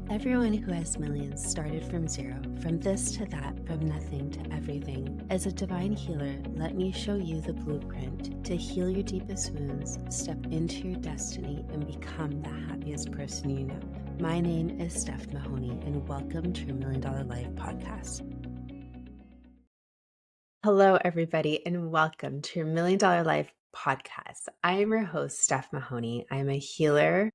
Everyone who has millions started from zero, from this to that, from nothing to everything. As a divine healer, let me show you the blueprint to heal your deepest wounds, step into your destiny, and become the happiest person you know. My name is Steph Mahony, and welcome to your Million Dollar Life podcast. Hello, everybody, and welcome to your Million Dollar Life podcast. I am your host, Steph Mahony. I'm a healer,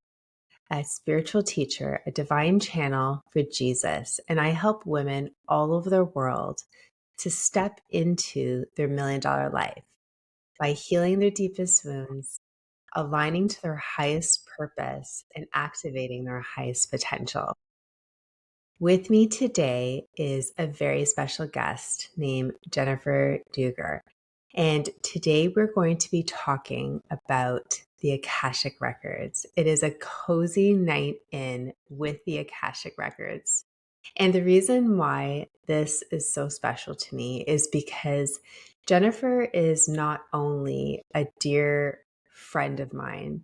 a spiritual teacher, a divine channel for Jesus, and I help women all over the world to step into their $1 million life by healing their deepest wounds, aligning to their highest purpose, and activating their highest potential. With me today is a very special guest named Jennifer Duger. And today we're going to be talking about the Akashic Records. It is a cozy night in with the Akashic Records. And the reason why this is so special to me is because Jennifer is not only a dear friend of mine,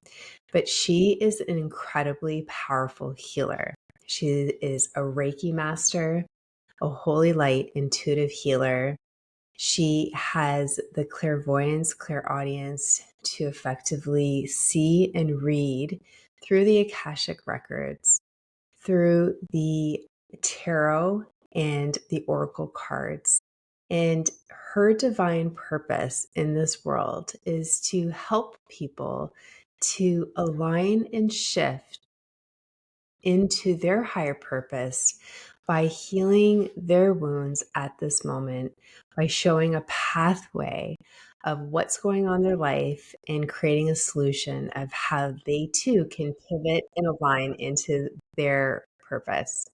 but she is an incredibly powerful healer. She is a Reiki master, a holy light intuitive healer. She has the clairvoyance, clairaudience to effectively see and read through the Akashic Records, through the tarot and the oracle cards. And her divine purpose in this world is to help people to align and shift into their higher purpose by healing their wounds at this moment, by showing a pathway of what's going on in their life and creating a solution of how they too can pivot and align into their purpose.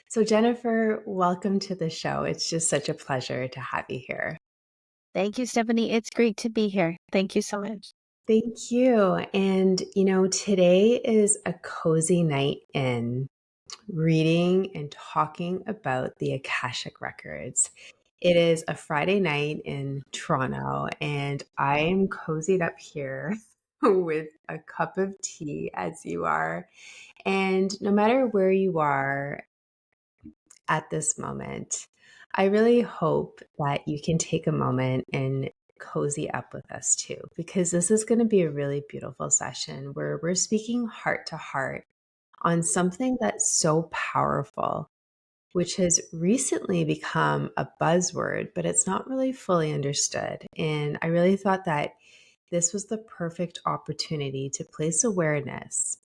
So, Jennifer, welcome to the show. It's just such a pleasure to have you here. Thank you, Stephanie. It's great to be here. Thank you so much. Thank you. And, today is a cozy night in reading and talking about the Akashic Records. It is a Friday night in Toronto, and I am cozied up here with a cup of tea as you are. And no matter where you are at this moment, I really hope that you can take a moment and cozy up with us too, because this is going to be a really beautiful session where we're speaking heart to heart on something that's so powerful, which has recently become a buzzword, but it's not really fully understood. And I really thought that this was the perfect opportunity to place awareness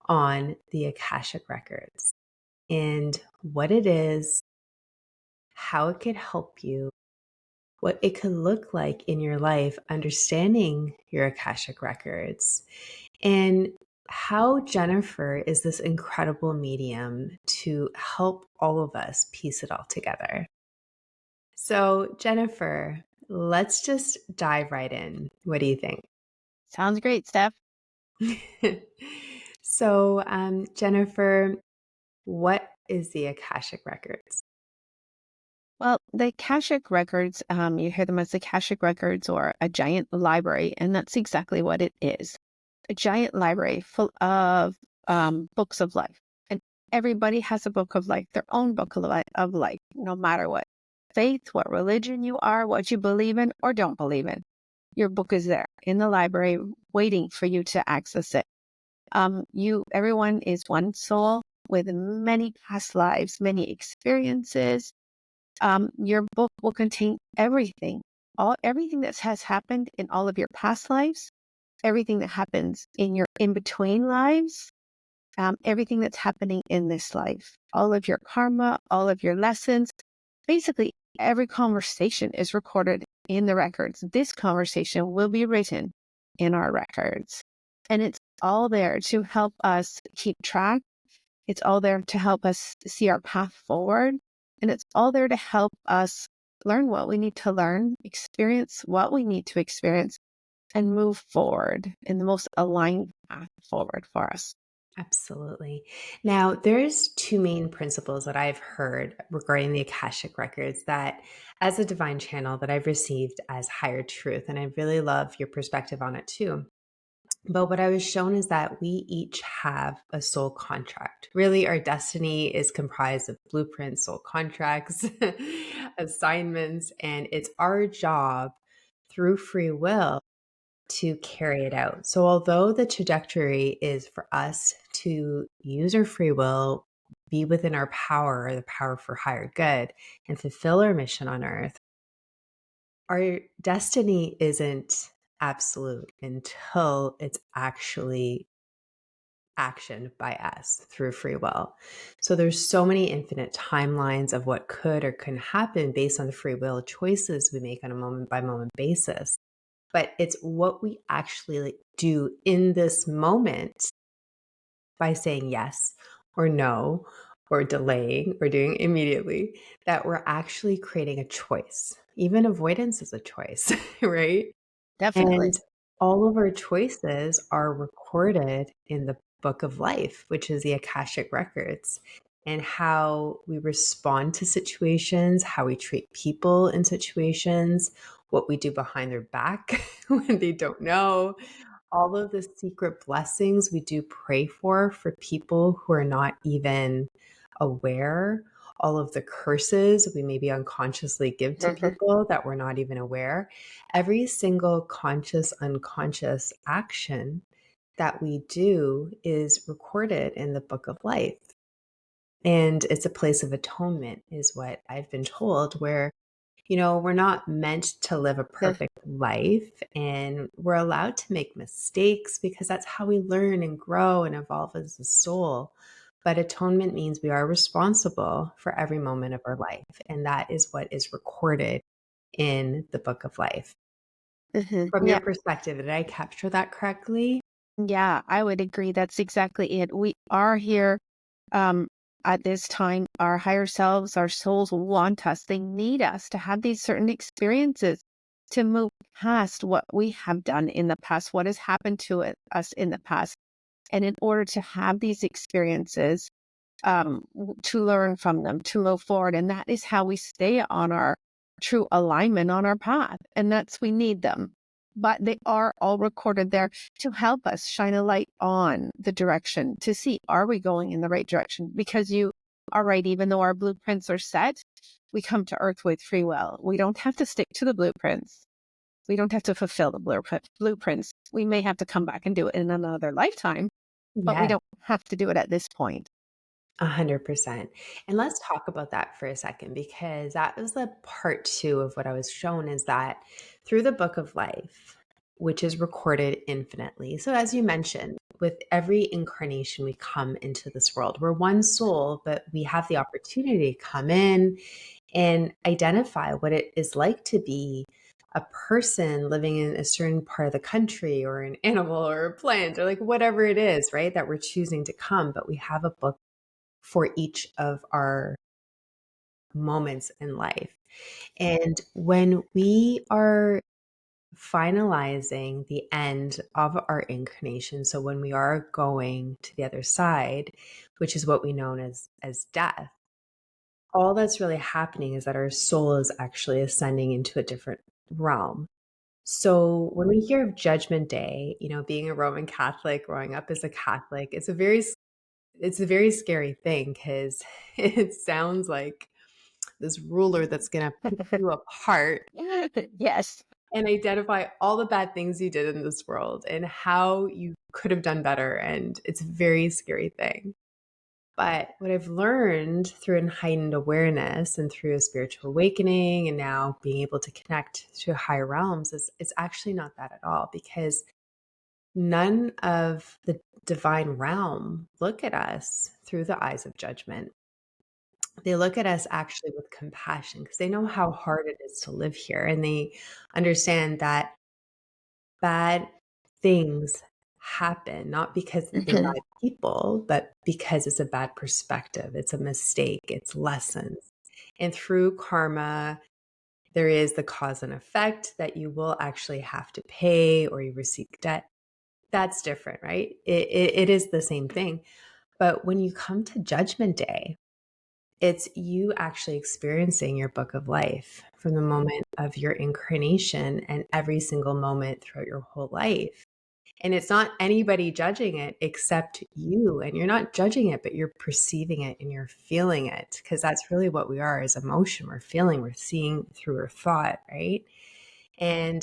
on the Akashic Records and what it is, how it could help you, what it could look like in your life, understanding your Akashic Records, and how Jennifer is this incredible medium to help all of us piece it all together. So, Jennifer, let's just dive right in. What do you think? Sounds great, Steph. So, Jennifer, what is the Akashic Records? Well, the Akashic Records, you hear them as the Akashic Records or a giant library, and that's exactly what it is. A giant library full of books of life. And everybody has a book of life, their own book of life, no matter what faith, what religion you are, what you believe in or don't believe in. Your book is there in the library waiting for you to access it. Everyone is one soul with many past lives, many experiences. Your book will contain everything that has happened in all of your past lives, everything that happens in your in-between lives, everything that's happening in this life, all of your karma, all of your lessons. Basically, every conversation is recorded in the records. This conversation will be written in our records. And it's all there to help us keep track. It's all there to help us see our path forward. And it's all there to help us learn what we need to learn, experience what we need to experience, and move forward in the most aligned path forward for us. Absolutely. Now, there's two main principles that I've heard regarding the Akashic Records that, as a divine channel, that I've received as higher truth. And I really love your perspective on it too. But what I was shown is that we each have a soul contract. Really, our destiny is comprised of blueprints, soul contracts, assignments, and it's our job through free will to carry it out. So, although the trajectory is for us to use our free will, be within our power, or the power for higher good, and fulfill our mission on earth, our destiny isn't absolute until it's actually actioned by us through free will. So there's so many infinite timelines of what could or couldn't happen based on the free will choices we make on a moment by moment basis. But it's what we actually do in this moment by saying yes or no or delaying or doing immediately that we're actually creating a choice. Even avoidance is a choice, right? And Definitely. all of our choices are recorded in the book of life, which is the Akashic Records, and how we respond to situations, how we treat people in situations, what we do behind their back when they don't know, all of the secret blessings we do pray for people who are not even aware, all of the curses we maybe unconsciously give to Mhm. people that we're not even aware. Every single conscious, unconscious action that we do is recorded in the book of life. And it's a place of atonement, is what I've been told, where we're not meant to live a The- perfect life, and we're allowed to make mistakes because that's how we learn and grow and evolve as a soul. But atonement means we are responsible for every moment of our life. And that is what is recorded in the book of life. From Yeah, your perspective, did I capture that correctly? yeah, I would agree. That's exactly it. We are here um, at this time. Our higher selves, our souls want us. They need us to have these certain experiences to move past what we have done in the past, what has happened to us in the past. And in order to have these experiences, to learn from them, to move forward. And that is how we stay on our true alignment on our path. And that's, we need them. But they are all recorded there to help us shine a light on the direction to see, are we going in the right direction? Because you are right, even though our blueprints are set, we come to earth with free will. We don't have to stick to the blueprints. We don't have to fulfill the blueprints. We may have to come back and do it in another lifetime, but we Yes. don't have to do it at this point. 100%. And let's talk about that for a second, because that was the part two of what I was shown, is that through the book of life, which is recorded infinitely. So, as you mentioned, with every incarnation we come into this world, we're one soul, but we have the opportunity to come in and identify what it is like to be a person living in a certain part of the country, or an animal or a plant, or like whatever it is, right? That we're choosing to come. But we have a book for each of our moments in life. And when we are finalizing the end of our incarnation, so when we are going to the other side, which is what we know as death, all that's really happening is that our soul is actually ascending into a different realm. So when we hear of Judgment Day, being a Roman Catholic, growing up as a Catholic, it's a very scary thing, because it sounds like this ruler that's going to pick you apart Yes. and identify all the bad things you did in this world and how you could have done better. And it's a very scary thing. But what I've learned through an heightened awareness and through a spiritual awakening, and now being able to connect to higher realms, is it's actually not that at all, because none of the divine realm look at us through the eyes of judgment. They look at us actually with compassion, because they know how hard it is to live here, and they understand that bad things happen not because they're Mhm. bad people, but because it's a bad perspective, it's a mistake, it's lessons. And through karma, there is the cause and effect that you will actually have to pay, or you receive debt. That's different, right? It is the same thing. But when you come to Judgment Day, it's you actually experiencing your book of life from the moment of your incarnation and every single moment throughout your whole life. And it's not anybody judging it except you. And you're not judging it, but you're perceiving it and you're feeling it, because that's really what we are, is emotion. We're feeling, we're seeing through our thought, right? And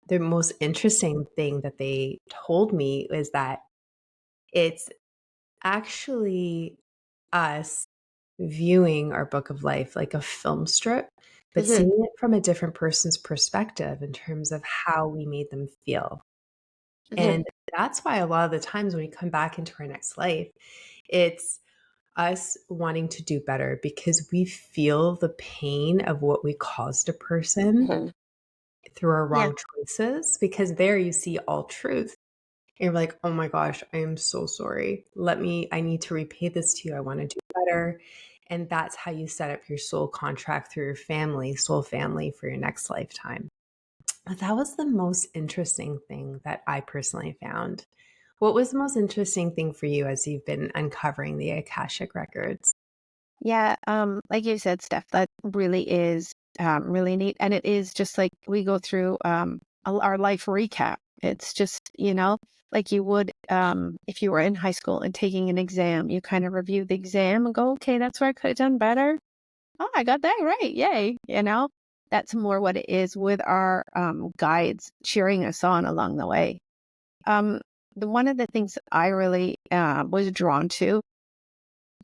the most interesting thing that they told me is that it's actually us viewing our book of life like a film strip, but Hmm. seeing it from a different person's perspective in terms of how we made them feel. Hmm. And that's why a lot of the times when we come back into our next life, it's us wanting to do better because we feel the pain of what we caused a person Hmm. through our Yeah. wrong choices, because there you see all truth. And you're like, oh my gosh, I am so sorry. I need to repay this to you. I want to do better. And that's how you set up your soul contract through your family, soul family, for your next lifetime. But that was the most interesting thing that I personally found. What was the most interesting thing for you as you've been uncovering the Akashic records? Yeah, like you said, Steph, that really is really neat. And it is just like we go through our life recap. It's just, like you would if you were in high school and taking an exam, you kind of review the exam and go, okay, that's where I could have done better. Oh, I got that right. Yay. That's more what it is with our guides cheering us on along the way. Um, one of the things that I really was drawn to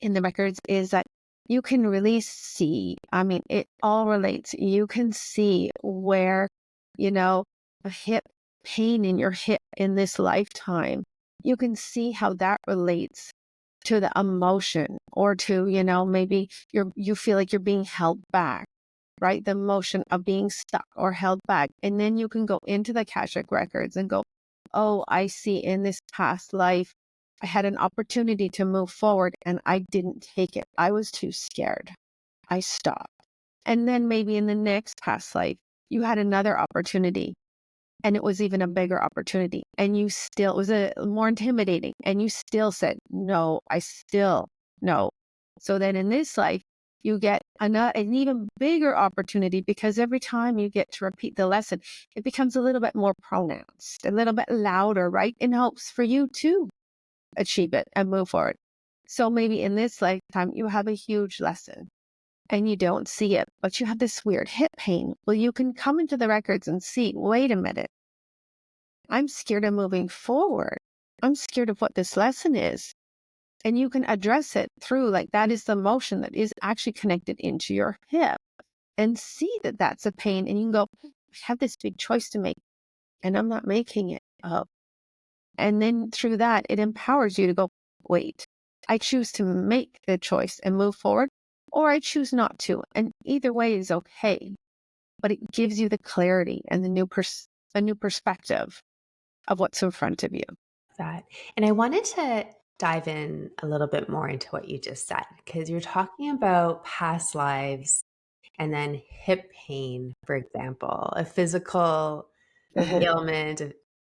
in the records is that you can really see, I mean, it all relates. You can see where, you know, a hip pain in your hip in this lifetime, you can see how that relates to the emotion or to, maybe you feel like you're being held back, right? The emotion of being stuck or held back. And then you can go into the Akashic records and go, oh, I see in this past life, I had an opportunity to move forward and I didn't take it. I was too scared. I stopped. And then maybe in the next past life, you had another opportunity and it was even a bigger opportunity. And you still, it was a more intimidating. And you still said, no, I still, no. So then in this life, you get an even bigger opportunity because every time you get to repeat the lesson, it becomes a little bit more pronounced, a little bit louder, right? In hopes for you to achieve it and move forward. So maybe in this lifetime, you have a huge lesson and you don't see it, but you have this weird hip pain. Well, you can come into the records and see, wait a minute, I'm scared of moving forward. I'm scared of what this lesson is. And you can address it through like that is the motion that is actually connected into your hip and see that that's a pain. And you can go, I have this big choice to make and I'm not making it. And then through that, it empowers you to go, wait, I choose to make the choice and move forward, or I choose not to. And either way is okay. But it gives you the clarity and the new perspective of what's in front of you. That. And I wanted to dive in a little bit more into what you just said, because you're talking about past lives and then hip pain, for example, a physical Mhm. ailment,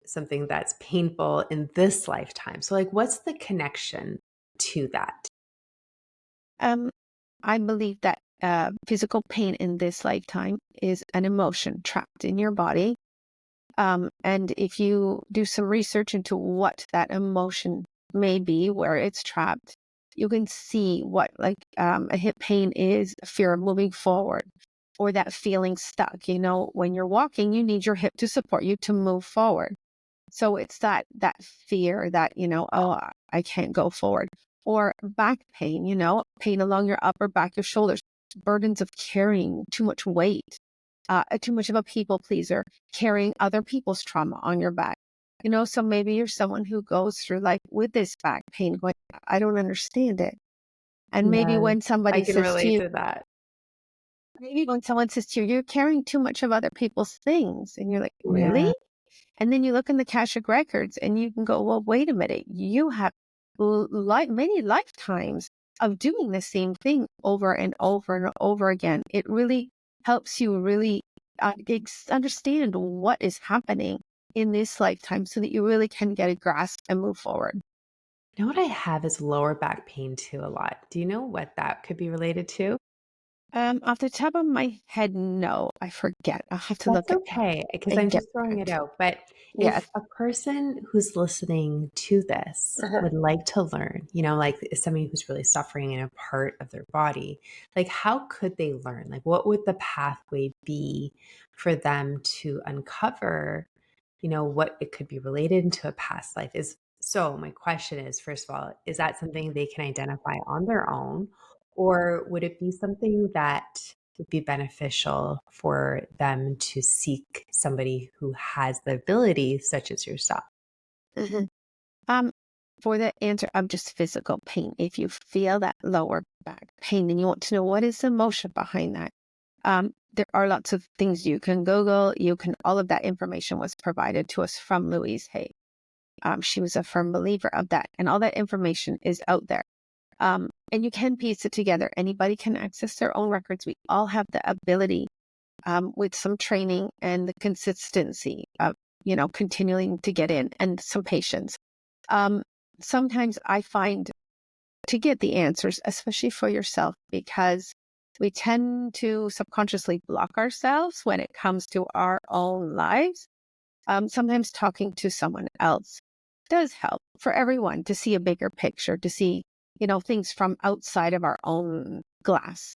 something that's painful in this lifetime. So, like, what's the connection to that? Um, I believe that physical pain in this lifetime is an emotion trapped in your body. And if you do some research into what that emotion may be, where it's trapped, you can see what like a hip pain is, a fear of moving forward, or that feeling stuck. When you're walking, you need your hip to support you to move forward. So it's that fear that, oh, I can't go forward. Or back pain, pain along your upper back, your shoulders, burdens of carrying too much weight, too much of a people pleaser, carrying other people's trauma on your back. So maybe you're someone who goes through like with this back pain going, I don't understand it. And Yes, I can relate to that. maybe when someone says to you, you're carrying too much of other people's things. And you're like, Yeah. really? And then you look in the Akashic records and you can go, well, wait a minute. You have many lifetimes of doing the same thing over and over and over again. It really helps you really understand what is happening in this lifetime so that you really can get a grasp and move forward. You know what I have is lower back pain too a lot. Do you know what that could be related to? Off the top of my head, no, I forget. I'll have to That's look it up okay, because I'm and get just throwing back it to out. But Yes. if a person who's listening to this Uh-huh. would like to learn, like somebody who's really suffering in a part of their body, like how could they learn? Like what would the pathway be for them to uncover, what it could be related to a past life is. So my question is, first of all, is that something they can identify on their own, or would it be something that would be beneficial for them to seek somebody who has the ability, such as yourself? Mhm. Um, for the answer of just physical pain, if you feel that lower back pain and you want to know what is the emotion behind that, there are lots of things you can Google. All of that information was provided to us from Louise Hay. She was a firm believer of that, and all that information is out there. And you can piece it together. Anybody can access their own records. We all have the ability, with some training and the consistency of, continuing to get in and some patience. Um, Sometimes I find to get the answers, especially for yourself, because we tend to subconsciously block ourselves when it comes to our own lives. Sometimes talking to someone else does help for everyone to see a bigger picture, to see, things from outside of our own glass.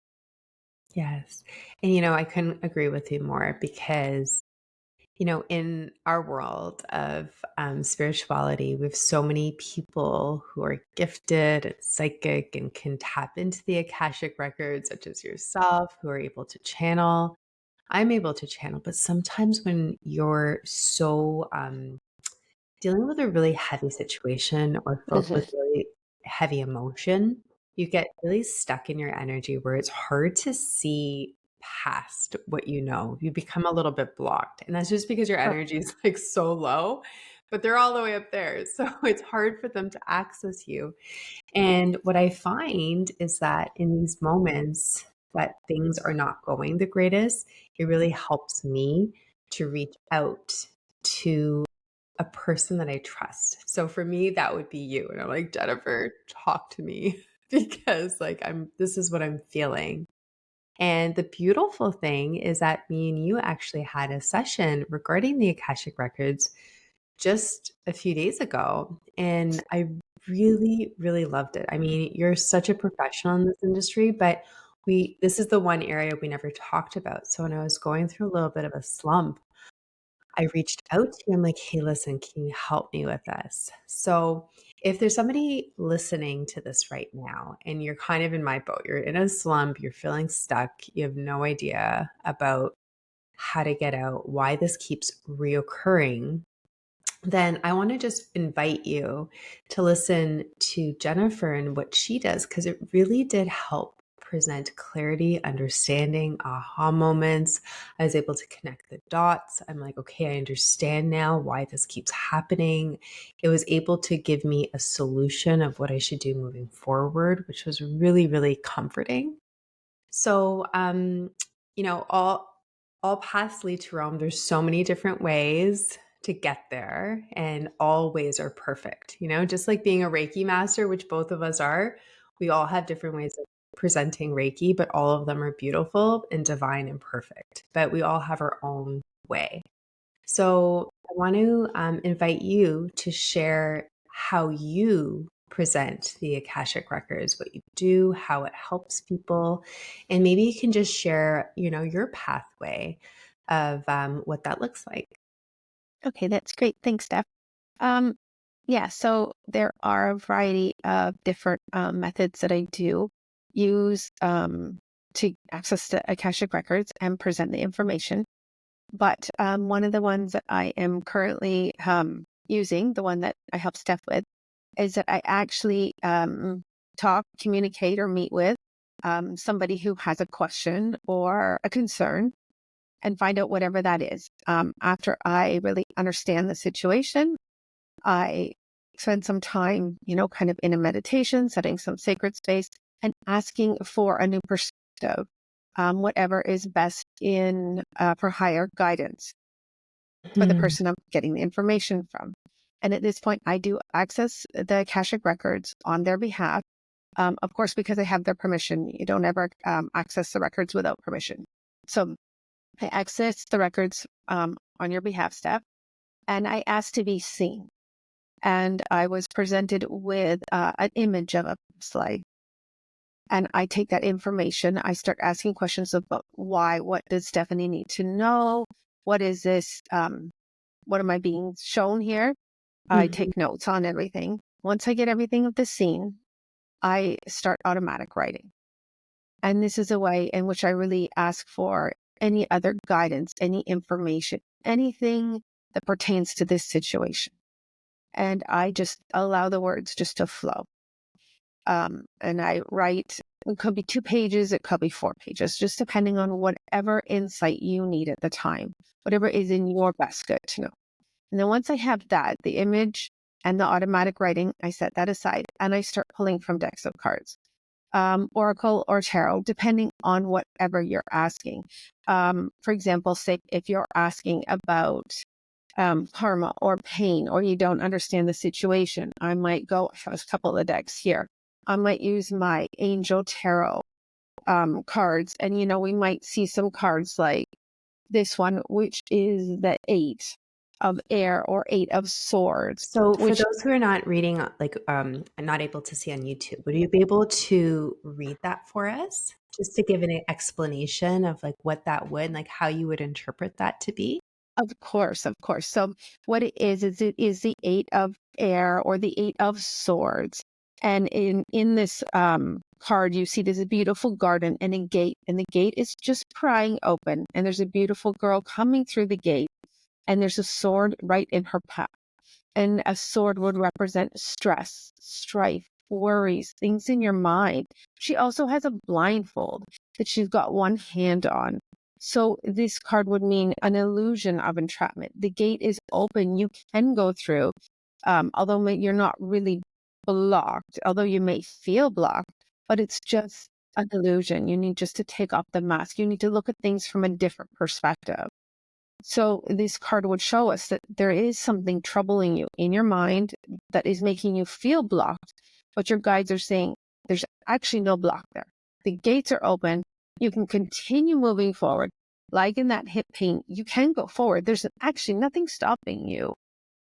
Yes. And, I couldn't agree with you more because, in our world of spirituality, we have so many people who are gifted and psychic and can tap into the Akashic records, such as yourself, who are able to channel. I'm able to channel, but sometimes when you're so dealing with a really heavy situation or filled with Mhm. really heavy emotion, you get really stuck in your energy where it's hard to see past what you know. You become a little bit blocked. And that's just because your Oh, energy is like so low, but they're all the way up there. So it's hard for them to access you. And what I find is that in these moments that things are not going the greatest, it really helps me to reach out to a person that I trust. So for me, that would be you. And I'm like, Jennifer, talk to me because like this is what I'm feeling. And the beautiful thing is that me and you actually had a session regarding the Akashic Records just a few days ago. And I really, really loved it. I mean, you're such a professional in this industry, but this is the one area we never talked about. So when I was going through a little bit of a slump, I reached out to you. I'm like, hey, listen, can you help me with this? So, if there's somebody listening to this right now and you're kind of in my boat, you're in a slump, you're feeling stuck, you have no idea about how to get out, why this keeps reoccurring, then I want to just invite you to listen to Jennifer and what she does because it really did help present clarity, understanding, aha moments. I was able to connect the dots. I'm like, okay, I understand now why this keeps happening. It was able to give me a solution of what I should do moving forward, which was really, really comforting. So, all paths lead to Rome. There's so many different ways to get there, and all ways are perfect. Just like being a Reiki master, which both of us are, we all have different ways of presenting Reiki, but all of them are beautiful and divine and perfect. But we all have our own way. So I want to invite you to share how you present the Akashic Records, what you do, how it helps people, and maybe you can just share, your pathway of what that looks like. okay, that's great. Thanks, Steph. Um, yeah, so there are a variety of different methods that I do use to access the Akashic Records and present the information. But one of the ones that I am currently using, the one that I help Steph with, is that I actually communicate, or meet with somebody who has a question or a concern and find out whatever that is. After I really understand the situation, I spend some time, kind of in a meditation, setting some sacred space and asking for a new perspective, whatever is best in for higher guidance for the Hmm. person I'm getting the information from. And at this point, I do access the Akashic Records on their behalf. Of course, because I have their permission. You don't ever access the records without permission. So I access the records on your behalf, Steph, and I asked to be seen. And I was presented with an image of a slide. And I take that information. I start asking questions about why, what does Stephanie need to know? What is this? What am I being shown here? I Mhm. take notes on everything. Once I get everything of the scene, I start automatic writing. And this is a way in which I really ask for any other guidance, any information, anything that pertains to this situation. And I just allow the words just to flow. And I write, it could be 2 pages, it could be 4 pages, just depending on whatever insight you need at the time, whatever is in your best good to know. And then once I have that, the image and the automatic writing, I set that aside and I start pulling from decks of cards, oracle or tarot, depending on whatever you're asking. For example, say if you're asking about karma or pain, or you don't understand the situation, I might go, I have a couple of decks here. I might use my angel tarot cards. And, we might see some cards like this one, which is the 8 of air or 8 of swords, So for which those who are not reading, and not able to see on YouTube, would you be able to read that for us? Just to give an explanation of like what that would, like how you would interpret that to be? of course, of course. So what it is the 8 of air or the 8 of swords. And in this card, you see there's a beautiful garden and a gate, and the gate is just prying open. And there's a beautiful girl coming through the gate, and there's a sword right in her path. And a sword would represent stress, strife, worries, things in your mind. She also has a blindfold that she's got one hand on. So this card would mean an illusion of entrapment. The gate is open. You can go through, although you're not really blocked, although you may feel blocked, but it's just an illusion. You need just to take off the mask. You need to look at things from a different perspective. So this card would show us that there is something troubling you in your mind that is making you feel blocked, but your guides are saying there's actually no block there. The gates are open. You can continue moving forward. Like in that hip pain, you can go forward. There's actually nothing stopping you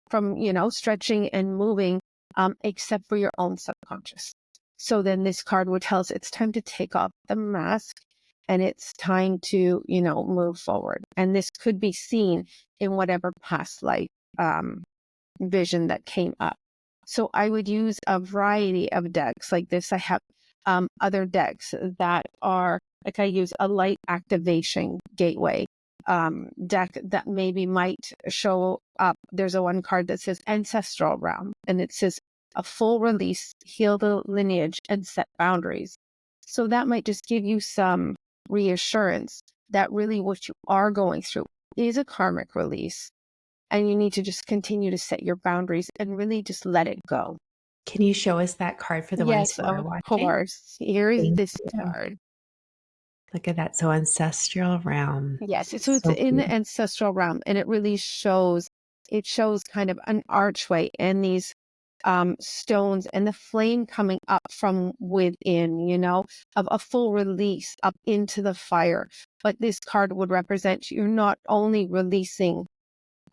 from, stretching and moving, except for your own subconscious. So then this card would tell us it's time to take off the mask and it's time to, move forward. And this could be seen in whatever past life vision that came up. So I would use a variety of decks like this. I have other decks that are like I use a light activation gateway deck that maybe might show up. There's a one card that says Ancestral realm, and it says a full release, heal the lineage, and set boundaries. So that might just give you some reassurance that really what you are going through is a karmic release. And you need to just continue to set your boundaries and really just let it go. Can you show us that card for the ones Yes, who are of watching? course. Here is Thank this you. card. Look at that. So ancestral realm. Yes, so it's So in the beautiful. ancestral realm, and it really shows. It shows kind of an archway and these stones and the flame coming up from within, of a full release up into the fire. But this card would represent you're not only releasing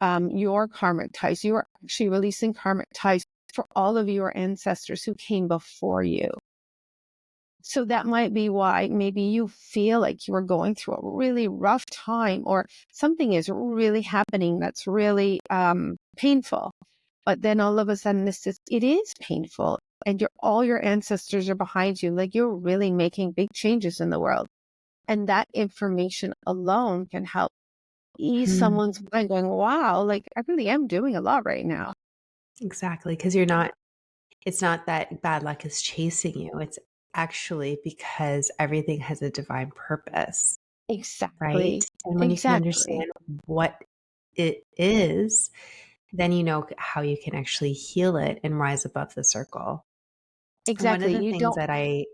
your karmic ties, you are actually releasing karmic ties for all of your ancestors who came before you. So that might be why maybe you feel like you are going through a really rough time or something is really happening that's really painful. But then all of a sudden it is painful and all your ancestors are behind you. Like you're really making big changes in the world. And that information alone can help ease Hmm. someone's mind going, wow, like I really am doing a lot right now. Exactly. Because it's not that bad luck is chasing you. It's actually because everything has a divine purpose, right? Exactly. And when you can Exactly. understand what it is, then you know how you can actually heal it and rise above the circle. And one of Exactly. the You things don't that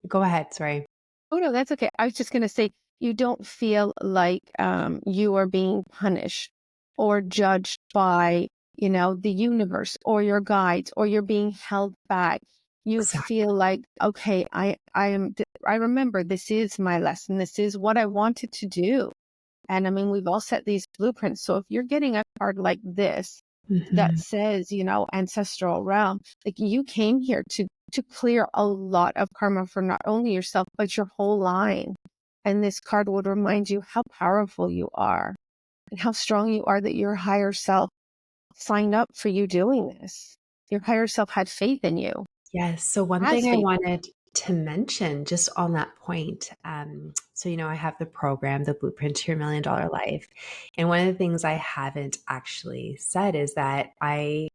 go ahead, sorry. Oh, no, that's okay. I was just going to say, you don't feel like you are being punished or judged by, the universe or your guides, or you're being held back. You Exactly. feel like, okay, I remember this is my lesson. This is what I wanted to do. And I mean, we've all set these blueprints. So if you're getting a card like this that Mhm. says, ancestral realm, like you came here to clear a lot of karma for not only yourself, but your whole line. And this card would remind you how powerful you are and how strong you are, that your higher self signed up for you doing this. Your higher self had faith in you, Yes. So one has thing I faith. wanted to mention just on that point. I have the program, the Blueprint to Your Million Dollar Life. And one of the things I haven't actually said is that I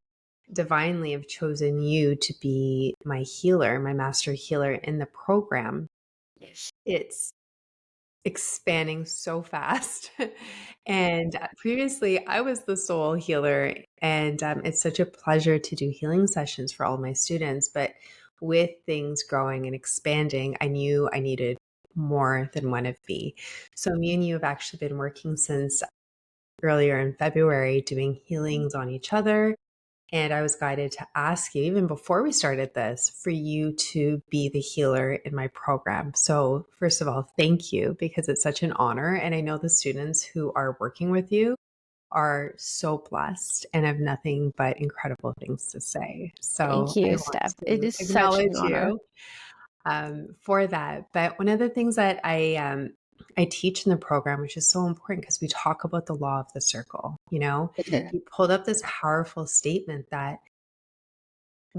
divinely have chosen you to be my healer, my master healer in the program. Yes. It's expanding so fast. And previously, I was the soul healer, and it's such a pleasure to do healing sessions for all my students. But with things growing and expanding, I knew I needed more than one of me. So, me and you have actually been working since earlier in February, doing healings on each other. And I was guided to ask you, even before we started this, for you to be the healer in my program. So, first of all, thank you, because it's such an honor. And I know the students who are working with you are so blessed and have nothing but incredible things to say. So, Thank I you, want Steph. It to is such an acknowledge honor. you for that. But one of the things that I teach in the program, which is so important because we talk about the law of the circle, Mhm. you pulled up this powerful statement that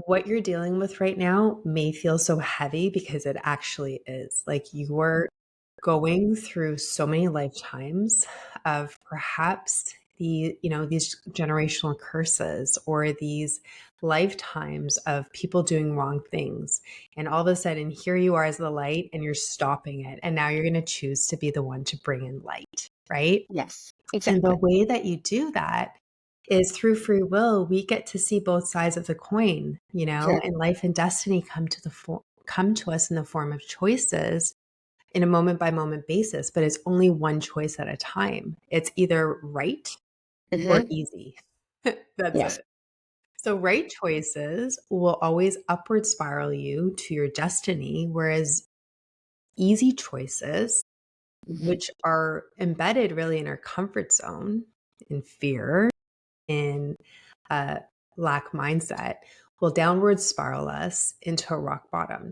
what you're dealing with right now may feel so heavy because it actually is. Like you are going through so many lifetimes of perhaps these generational curses or these lifetimes of people doing wrong things. And all of a sudden, here you are as the light and you're stopping it. And now you're going to choose to be the one to bring in light, right? Yes, And the exactly. way that you do that is through free will. We get to see both sides of the coin, Mhm. and life and destiny come to us in the form of choices in a moment by moment basis, but it's only one choice at a time. It's either right or Mhm. easy. That's Yes. it. So right choices will always upward spiral you to your destiny, whereas easy choices, Mhm. which are embedded really in our comfort zone, in fear, in a lack mindset, will downward spiral us into a rock bottom.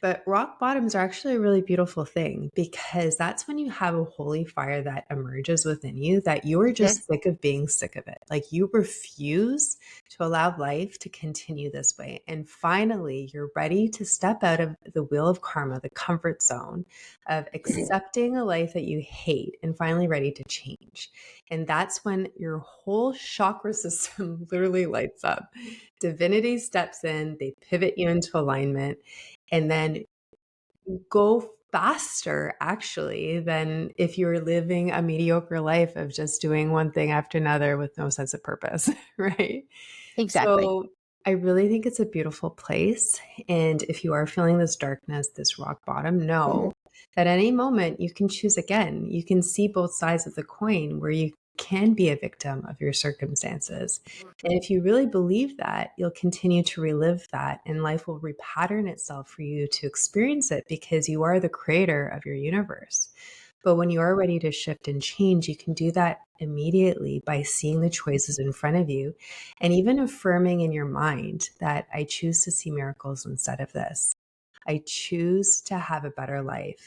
But rock bottoms are actually a really beautiful thing because that's when you have a holy fire that emerges within you that you are Mhm. just sick of being sick of it. Like you refuse to allow life to continue this way. And finally, you're ready to step out of the wheel of karma, the comfort zone of Mhm. accepting a life that you hate and finally ready to change. And that's when your whole chakra system literally lights up. Divinity steps in, they pivot you into alignment and then go faster actually than if you were living a mediocre life of just doing one thing after another with no sense of purpose, right? Exactly. So I really think it's a beautiful place. And if you are feeling this darkness, this rock bottom, Mhm. know that any moment you can choose again. You can see both sides of the coin where you can be a victim of your circumstances. And if you really believe that, you'll continue to relive that and life will repattern itself for you to experience it because you are the creator of your universe. But when you are ready to shift and change, you can do that immediately by seeing the choices in front of you and even affirming in your mind that I choose to see miracles instead of this. I choose to have a better life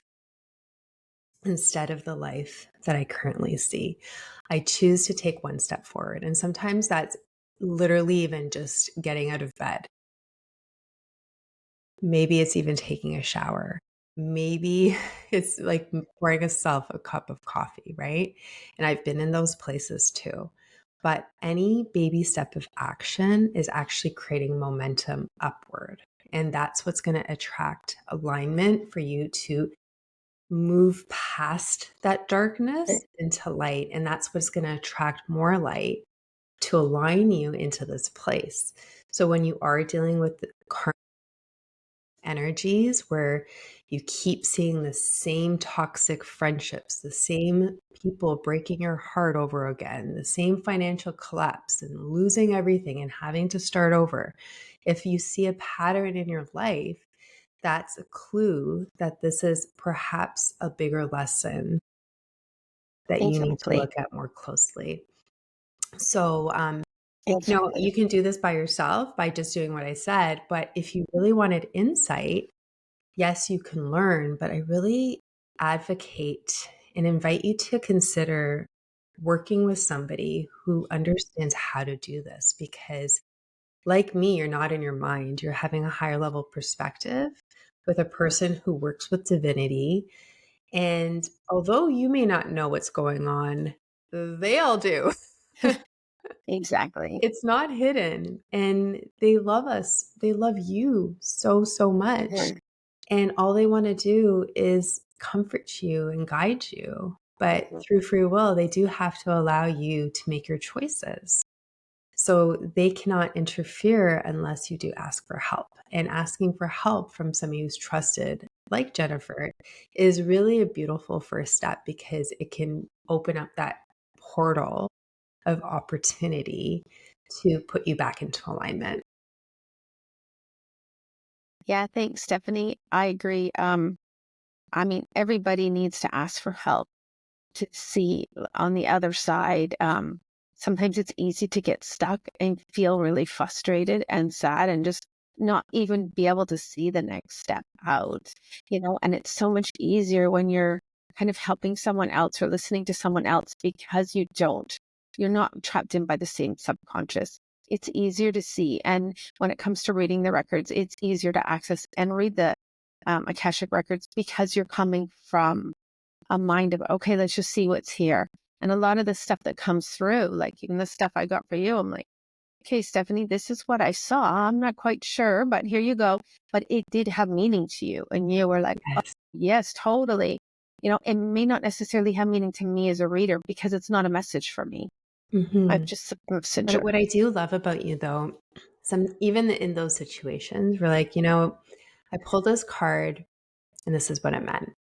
instead of the life that I currently see. I choose to take one step forward. And sometimes that's literally even just getting out of bed. Maybe it's even taking a shower. Maybe it's like pouring yourself a cup of coffee, right? And I've been in those places too. But any baby step of action is actually creating momentum upward. And that's what's going to attract alignment for you to move past that darkness into light. And that's what's going to attract more light to align you into this place. So when you are dealing with the energies where you keep seeing the same toxic friendships, the same people breaking your heart over again, the same financial collapse and losing everything and having to start over. If you see a pattern in your life, that's a clue that this is perhaps a bigger lesson that you need to Exactly. look at more closely. So, Exactly. you can do this by yourself by just doing what I said. But if you really wanted insight, yes, you can learn. But I really advocate and invite you to consider working with somebody who understands how to do this because, like me, you're not in your mind. You're having a higher level perspective with a person who works with divinity. And although you may not know what's going on, they all do. Exactly. It's not hidden, and they love us. They love you so, so much, Mhm. and all they wanna do is comfort you and guide you, but Mhm. through free will, they do have to allow you to make your choices. So they cannot interfere unless you do ask for help, and asking for help from somebody who's trusted, like Jennifer, is really a beautiful first step because it can open up that portal of opportunity to put you back into alignment. Yeah, thanks, Stephanie. I agree. I mean, everybody needs to ask for help to see on the other side. Sometimes it's easy to get stuck and feel really frustrated and sad and just not even be able to see the next step out, and it's so much easier when you're kind of helping someone else or listening to someone else because you're not trapped in by the same subconscious. It's easier to see. And when it comes to reading the records, it's easier to access and read the Akashic records because you're coming from a mind of, okay, let's just see what's here. And a lot of the stuff that comes through, like even the stuff I got for you, I'm like, okay, Stephanie, this is what I saw. I'm not quite sure, but here you go. But it did have meaning to you. And you were like, oh, Yes. yes, totally. It may not necessarily have meaning to me as a reader because it's not a message for me. I'm Mhm. just a messenger. But what I do love about you, though, even in those situations, we're like, I pulled this card and this is what it meant.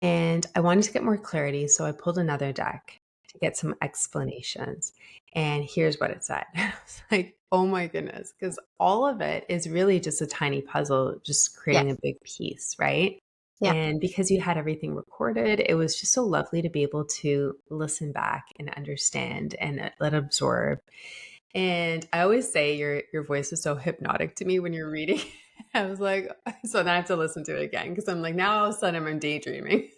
And I wanted to get more clarity, so I pulled another deck to get some explanations. And here's what it said. I was like, oh my goodness, because all of it is really just a tiny puzzle, just creating Yes. a big piece, right? Yeah. And because you had everything recorded, it was just so lovely to be able to listen back and understand and let absorb. And I always say your voice is so hypnotic to me when you're reading. I was like, so then I have to listen to it again because I'm like, now all of a sudden I'm daydreaming.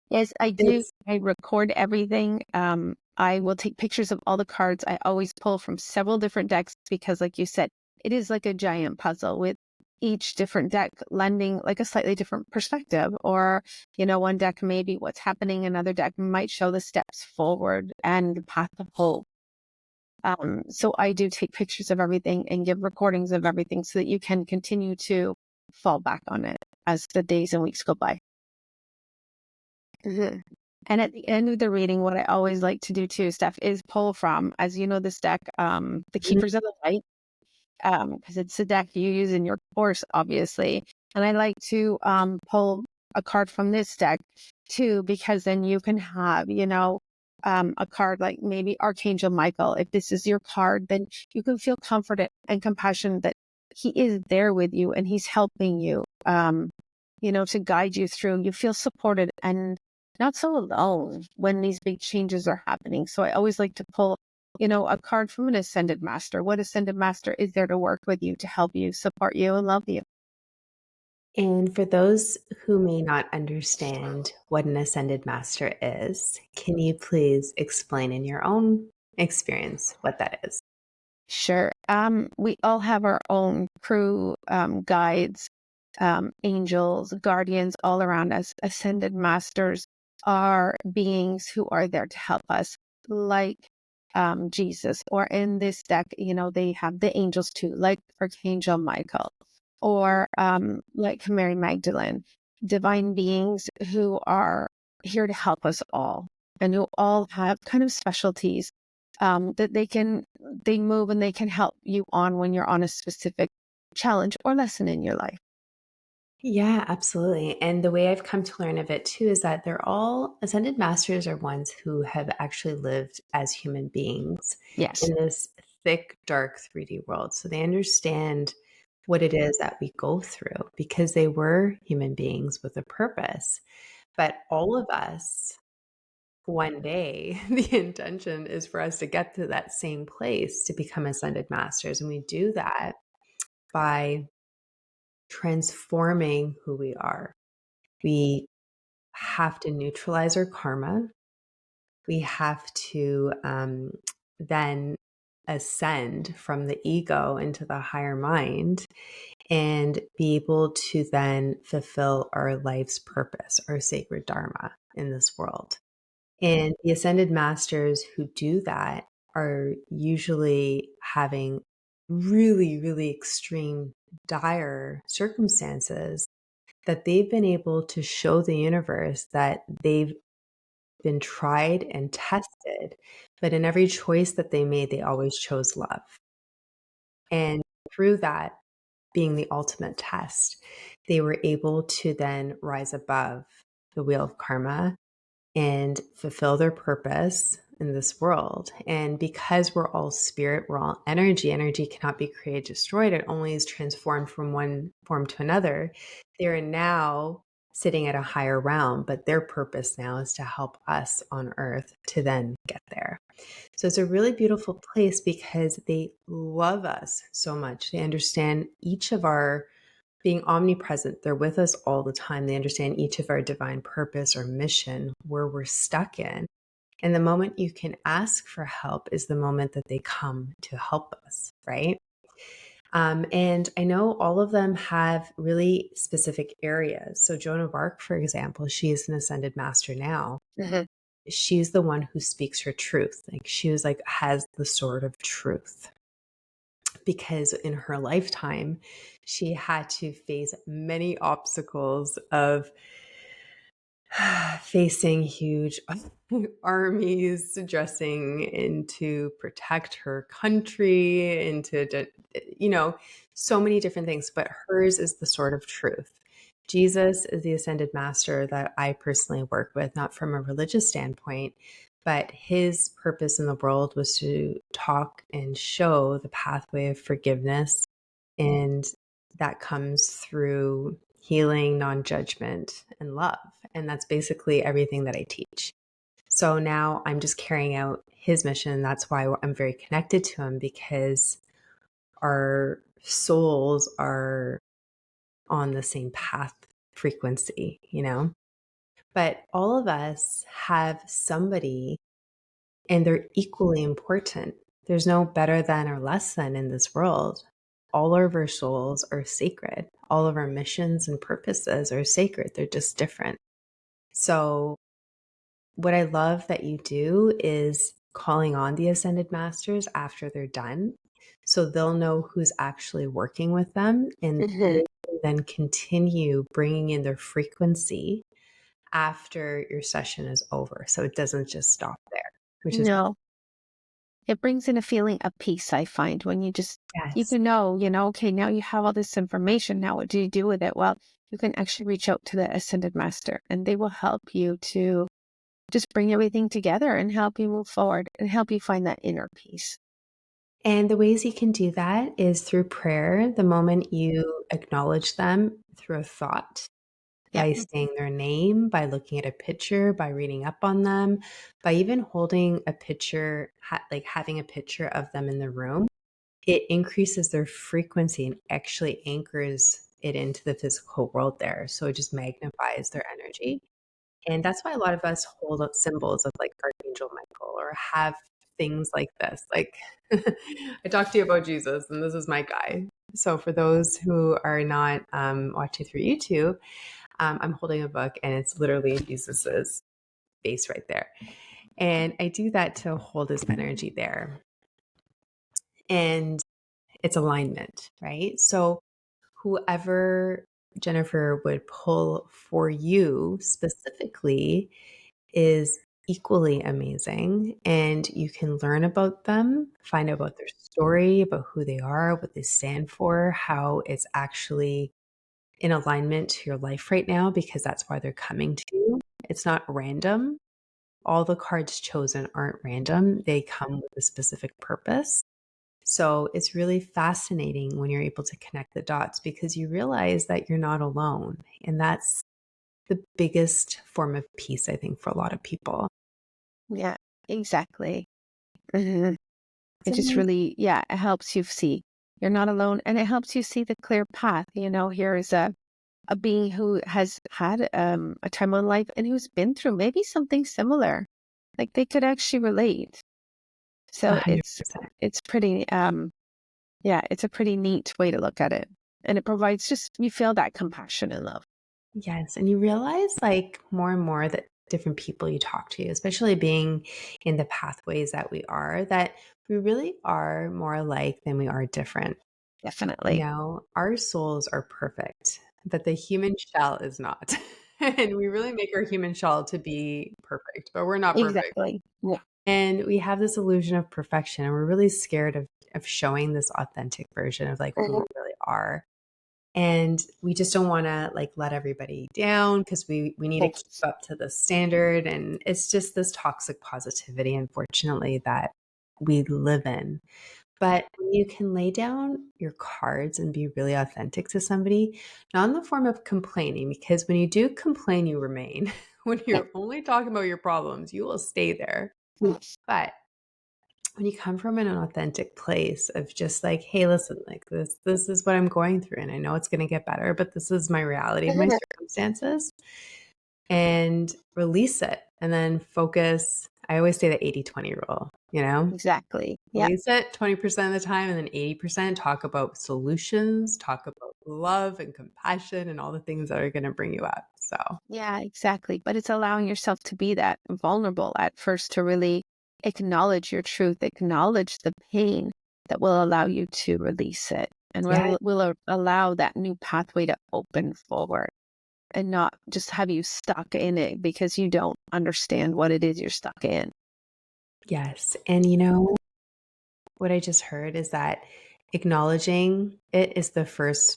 Yes, I do. It's I record everything. I will take pictures of all the cards. I always pull from several different decks because, like you said, it is like a giant puzzle with each different deck lending like a slightly different perspective. Or, one deck may be what's happening, another deck might show the steps forward and the path of hope. So I do take pictures of everything and give recordings of everything so that you can continue to fall back on it as the days and weeks go by. Mhm. And at the end of the reading, what I always like to do too, Steph, is pull from, as you know, this deck, the Mhm. Keepers of the Light, because it's the deck you use in your course, obviously. And I like to pull a card from this deck too, because then you can have, a card like maybe Archangel Michael. If this is your card, then you can feel comfort and compassion that he is there with you and he's helping you, to guide you through. You feel supported and not so alone when these big changes are happening. So I always like to pull, a card from an ascended master. What ascended master is there to work with you, to help you, support you, and love you? And for those who may not understand what an ascended master is, can you please explain in your own experience what that is? Sure. We all have our own crew, guides, angels, guardians all around us. Ascended masters are beings who are there to help us, like Jesus. Or in this deck, they have the angels too, like Archangel Michael, or like Mary Magdalene, divine beings who are here to help us all, and who all have kind of specialties that they move and they can help you on when you're on a specific challenge or lesson in your life. Yeah, absolutely. And the way I've come to learn of it too is that they're all ascended masters are ones who have actually lived as human beings Yes. in this thick, dark 3D world. So they understand what it is that we go through because they were human beings with a purpose. But all of us, one day, the intention is for us to get to that same place to become ascended masters. And we do that by transforming who we are. We have to neutralize our karma. We have to then ascend from the ego into the higher mind and be able to then fulfill our life's purpose, our sacred dharma in this world. And the ascended masters who do that are usually having really, really extreme, dire circumstances that they've been able to show the universe that they've been tried and tested, but in every choice that they made, they always chose love. And through that being the ultimate test, they were able to then rise above the wheel of karma and fulfill their purpose in this world. And because we're all spirit, we're all energy, energy cannot be created, destroyed. It only is transformed from one form to another. They are now sitting at a higher realm, but their purpose now is to help us on earth to then get there. So it's a really beautiful place because they love us so much. They understand each of our being omnipresent. They're with us all the time. They understand each of our divine purpose or mission, where we're stuck in. And the moment you can ask for help is the moment that they come to help us, right? And I know all of them have really specific areas. So Joan of Arc, for example, she is an ascended master now. Mhm. She's the one who speaks her truth. Like she was like, has the sword of truth. Because in her lifetime, she had to face many obstacles of facing huge armies dressing in to protect her country, so many different things. But hers is the sword of truth. Jesus is the ascended master that I personally work with, not from a religious standpoint, but his purpose in the world was to talk and show the pathway of forgiveness. And that comes through healing, non judgment, and love. And that's basically everything that I teach. So now I'm just carrying out his mission. That's why I'm very connected to him, because our souls are on the same path frequency. But all of us have somebody, and they're equally important. There's no better than or less than in this world. All of our souls are sacred. All of our missions and purposes are sacred. They're just different. So, what I love that you do is calling on the ascended masters after they're done. So they'll know who's actually working with them, and Mhm. they can then continue bringing in their frequency after your session is over. So it doesn't just stop there, which is, No, it brings in a feeling of peace, I find, when you yes. can know, okay, now you have all this information. Now what do you do with it? Well, you can actually reach out to the Ascended Master and they will help you to just bring everything together and help you move forward and help you find that inner peace. And the ways you can do that is through prayer. The moment you acknowledge them through a thought, Yeah. by saying their name, by looking at a picture, by reading up on them, by even holding a picture, like having a picture of them in the room, it increases their frequency and actually anchors it into the physical world there. So it just magnifies their energy. And that's why a lot of us hold up symbols of like Archangel Michael or have things like this. Like I talked to you about Jesus, and this is my guy. So for those who are not watching through YouTube, I'm holding a book and it's literally Jesus's face right there. And I do that to hold his energy there. And it's alignment, right? So whoever Jennifer would pull for you specifically is equally amazing. And you can learn about them, find out about their story, about who they are, what they stand for, how it's actually in alignment to your life right now, because that's why they're coming to you. It's not random. All the cards chosen aren't random, they come with a specific purpose. So it's really fascinating when you're able to connect the dots because you realize that you're not alone. And that's the biggest form of peace, I think, for a lot of people. Yeah, exactly. Mhm. It's It just amazing. really, yeah, it helps you see you're not alone, and it helps you see the clear path. Here is a being who has had a time on life and who's been through maybe something similar. Like they could actually relate. So it's 100%. it's pretty yeah, it's a pretty neat way to look at it. And it provides just you feel that compassion and love. Yes, and you realize, like, more and more that different people you talk to, especially being in the pathways that we are, that we really are more alike than we are different. Definitely. Our souls are perfect, but the human shell is not. And we really make our human shell to be perfect, but we're not perfect. Exactly. Yeah. And we have this illusion of perfection, and we're really scared of showing this authentic version of like who we Mhm. really are. And we just don't want to like let everybody down because we need to keep Yes. up to the standard. And it's just this toxic positivity, unfortunately, that we live in. But when you can lay down your cards and be really authentic to somebody, not in the form of complaining, because when you do complain, you remain. When Yeah. you're only talking about your problems, you will stay there. Yes. But when you come from an authentic place of just like, hey, listen, like this is what I'm going through, and I know it's going to get better, but this is my reality of my Mhm. circumstances, and release it, and then focus. I always say the 80-20 rule, Exactly. Yeah. release it 20% of the time, and then 80% talk about solutions, talk about love and compassion and all the things that are going to bring you up. So Yeah, exactly. But it's allowing yourself to be that vulnerable at first to really acknowledge your truth, acknowledge the pain that will allow you to release it and yeah. will allow that new pathway to open forward and not just have you stuck in it because you don't understand what it is you're stuck in. Yes. And what I just heard is that acknowledging it is the first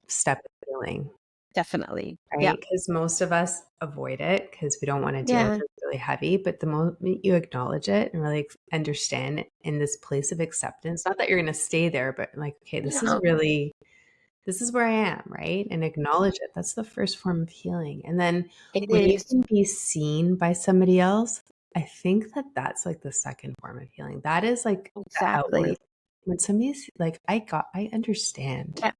step of healing, Definitely. Yeah. right? Because most of us avoid it because we don't want to deal with Yeah. it really heavy. But the moment you acknowledge it and really understand it in this place of acceptance, not that you're going to stay there, but like, okay, No, this is where I am, right? And acknowledge it. That's the first form of healing. And then it when you is. can be seen by somebody else, I think that that's like the second form of healing. That is like the outward. Exactly. When somebody's like, I understand. Yeah.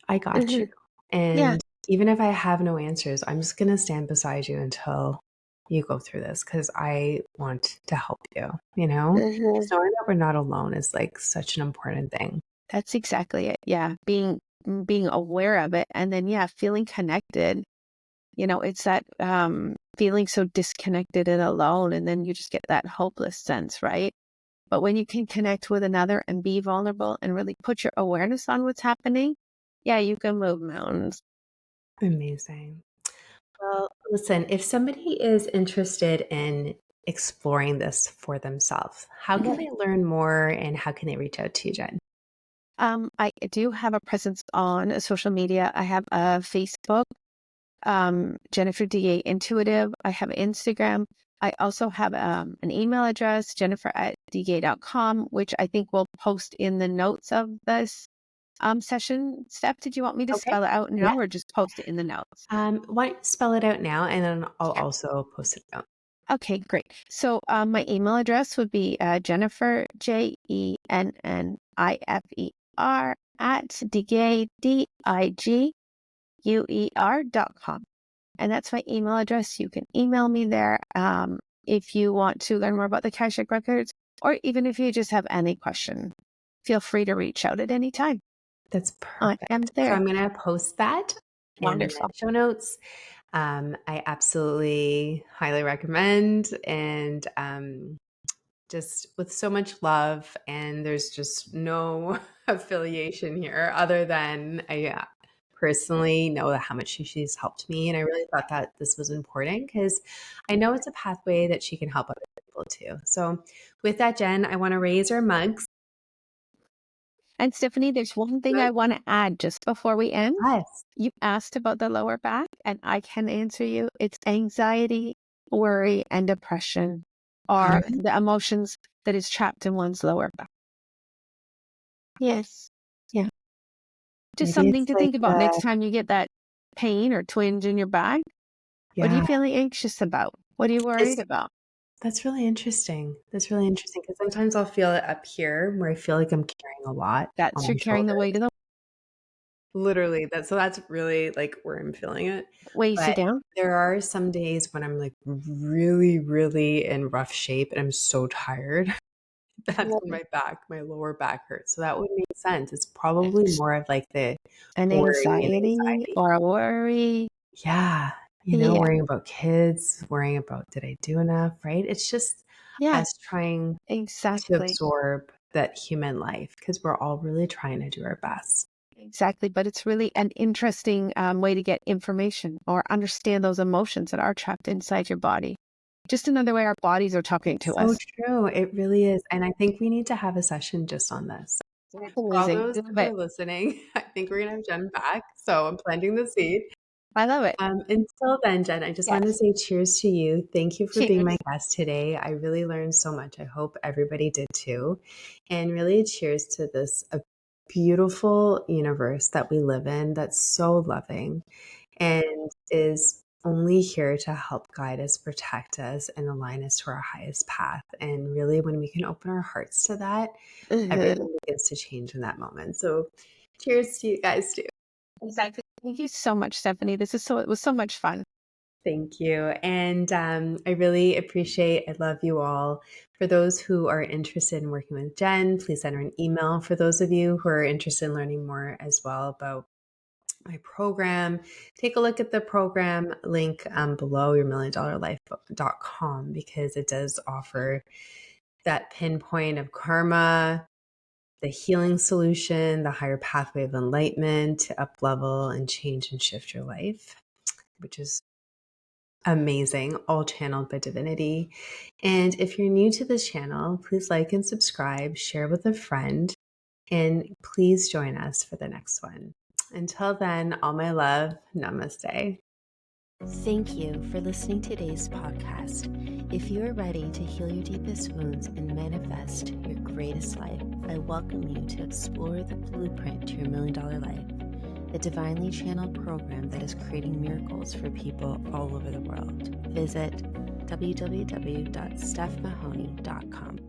I got you. Mhm. Yeah. And even if I have no answers, I'm just going to stand beside you until you go through this because I want to help you, Mhm. Just knowing that we're not alone is like such an important thing. That's exactly it. Yeah. Being aware of it and then yeah, feeling connected. It's that feeling so disconnected and alone and then you just get that hopeless sense, right? But when you can connect with another and be vulnerable and really put your awareness on what's happening, yeah, you can move mountains. Amazing. Well, listen, if somebody is interested in exploring this for themselves, how can Mhm. they learn more and how can they reach out to you, Jen? I do have a presence on social media. I have a Facebook, Jennifer DA Intuitive. I have Instagram. I also have an email address, jennifer@da.com, which I think we'll post in the notes of this session. Steph, did you want me to Okay. spell it out Yeah. now or just post it in the notes? Why don't you spell it out now and then I'll Yeah. also post it down. Okay, great. So my email address would be Jennifer, JENNIFER, @diguer.com. And that's my email address. You can email me there if you want to learn more about the Akashic Records, or even if you just have any question. Feel free to reach out at any time. That's I am perfect. So there. I'm going to post that in the Wonderful. show notes. I absolutely highly recommend and just with so much love. And there's just no affiliation here other than I personally know that how much she's helped me. And I really thought that this was important because I know it's a pathway that she can help other people too. So with that, Jen, I want to raise our mugs. And Stephanie, there's one thing I want to add just before we end. Yes. You asked about the lower back, and I can answer you. It's anxiety, worry, and depression are the emotions that is trapped in one's lower back. Yes. Yeah. Just Maybe something it's to like think about next time you get that pain or twinge in your back. What are you yeah, feeling anxious about? What are you worried it's about? that's really interesting. That's really interesting because sometimes I'll feel it up here where I feel like I'm carrying a lot on That's my you're carrying the weight shoulders. of the Literally, that's really, like, where I'm feeling it. weighs you But down. there are some days when I'm, like, really, really in rough shape and I'm so tired. That's when Yeah. my lower back hurts. So that would make sense. It's probably Yes. more of, like, the An worrying and anxiety anxiety. or a worry. Yeah, Yeah. worrying about kids, worrying about, "Did I do enough?" Right? It's just Yeah. us trying to Exactly. absorb that human life because 'cause we're all really trying to do our best. Exactly. But it's really an interesting way to get information or understand those emotions that are trapped inside your body. Just another way our bodies are talking to It's so us. true, it really is, and I think we need to have a session just on this. For all Amazing. those Love who it. are listening, I think we're gonna have Jen back, so I'm planting the seed. I love it. Until then, Jen, I just wanted to Yes. say cheers to you. Thank you for being my Cheers. guest today. I really learned so much. I hope everybody did too. And really cheers to this a beautiful universe that we live in that's so loving and is only here to help guide us, protect us, and align us to our highest path. And really, when we can open our hearts to that, Mhm. everything begins to change in that moment. So, cheers to you guys too. Exactly. Thank you so much, Stephanie. It was so much fun. Thank you. And I really appreciate, I love you all. For those who are interested in working with Jen, please send her an email. For those of you who are interested in learning more as well about my program, take a look at the program link below yourmilliondollarlife.com because it does offer that pinpoint of karma, the healing solution, the higher pathway of enlightenment to up level and change and shift your life, which is amazing, all channeled by divinity. And if you're new to this channel, please like and subscribe, share with a friend, and please join us for the next one. Until then, all my love, namaste. Thank you for listening to today's podcast. If you are ready to heal your deepest wounds and manifest your greatest life, I welcome you to explore the blueprint to your $1,000,000 life, a divinely channeled program that is creating miracles for people all over the world. Visit www.stephmahony.com.